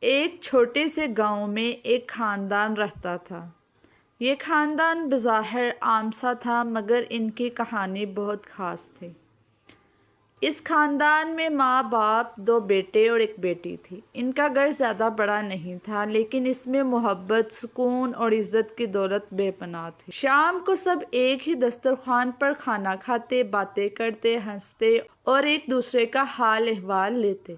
ایک چھوٹے سے گاؤں میں ایک خاندان رہتا تھا۔ یہ خاندان بظاہر عام سا تھا مگر ان کی کہانی بہت خاص تھی۔ اس خاندان میں ماں باپ، 2 بیٹے اور 1 بیٹی تھی۔ ان کا گھر زیادہ بڑا نہیں تھا لیکن اس میں محبت، سکون اور عزت کی دولت بے پناہ تھی۔ شام کو سب ایک ہی دسترخوان پر کھانا کھاتے، باتیں کرتے، ہنستے اور ایک دوسرے کا حال احوال لیتے۔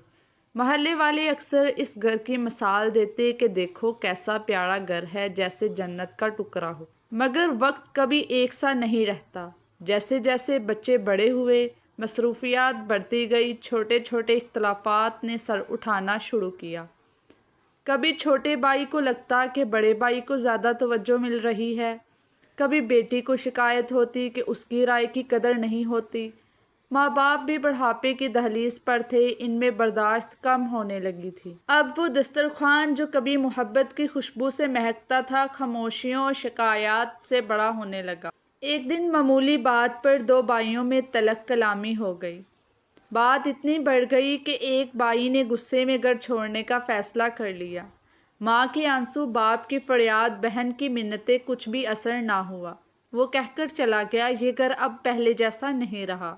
محلے والے اکثر اس گھر کی مثال دیتے کہ دیکھو کیسا پیارا گھر ہے، جیسے جنت کا ٹکڑا ہو۔ مگر وقت کبھی ایک سا نہیں رہتا۔ جیسے جیسے بچے بڑے ہوئے، مصروفیات بڑھتی گئی، چھوٹے چھوٹے اختلافات نے سر اٹھانا شروع کیا۔ کبھی چھوٹے بھائی کو لگتا کہ بڑے بھائی کو زیادہ توجہ مل رہی ہے، کبھی بیٹی کو شکایت ہوتی کہ اس کی رائے کی قدر نہیں ہوتی۔ ماں باپ بھی بڑھاپے کی دہلیز پر تھے، ان میں برداشت کم ہونے لگی تھی۔ اب وہ دسترخوان جو کبھی محبت کی خوشبو سے مہکتا تھا، خاموشیوں اور شکایات سے بڑا ہونے لگا۔ ایک دن معمولی بات پر 2 بھائیوں میں تلخ کلامی ہو گئی۔ بات اتنی بڑھ گئی کہ ایک بھائی نے غصے میں گھر چھوڑنے کا فیصلہ کر لیا۔ ماں کے آنسو، باپ کی فریاد، بہن کی منتیں، کچھ بھی اثر نہ ہوا۔ وہ کہہ کر چلا گیا، یہ گھر اب پہلے جیسا نہیں رہا،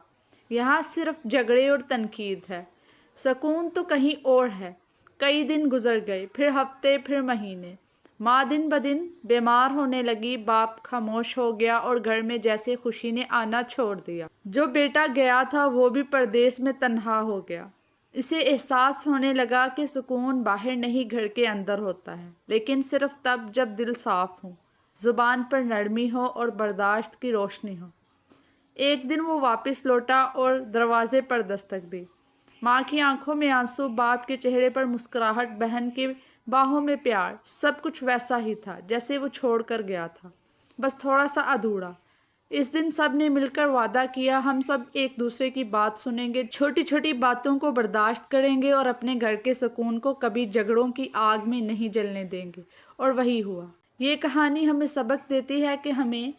یہاں صرف جھگڑے اور تنقید ہے، سکون تو کہیں اور ہے۔ کئی دن گزر گئے، پھر ہفتے، پھر مہینے۔ ماں دن بدن بیمار ہونے لگی، باپ خاموش ہو گیا اور گھر میں جیسے خوشی نے آنا چھوڑ دیا۔ جو بیٹا گیا تھا وہ بھی پردیس میں تنہا ہو گیا۔ اسے احساس ہونے لگا کہ سکون باہر نہیں گھر کے اندر ہوتا ہے، لیکن صرف تب جب دل صاف ہو، زبان پر نرمی ہو اور برداشت کی روشنی ہو۔ ایک دن وہ واپس لوٹا اور دروازے پر دستک دی۔ ماں کی آنکھوں میں آنسو، باپ کے چہرے پر مسکراہٹ، بہن کی باہوں میں پیار، سب کچھ ویسا ہی تھا جیسے وہ چھوڑ کر گیا تھا، بس تھوڑا سا ادھورا۔ اس دن سب نے مل کر وعدہ کیا، ہم سب ایک دوسرے کی بات سنیں گے، چھوٹی چھوٹی باتوں کو برداشت کریں گے اور اپنے گھر کے سکون کو کبھی جھگڑوں کی آگ میں نہیں جلنے دیں گے۔ اور وہی ہوا۔ یہ کہانی ہمیں سبق دیتی ہے کہ ہمیں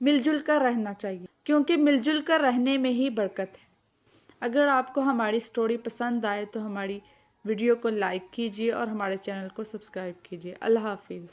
مل جل کر رہنا چاہیے، کیونکہ مل جل کر رہنے میں ہی برکت ہے۔ اگر آپ کو ہماری سٹوری پسند آئے تو ہماری ویڈیو کو لائک کیجیے اور ہمارے چینل کو سبسکرائب کیجیے۔ اللہ حافظ۔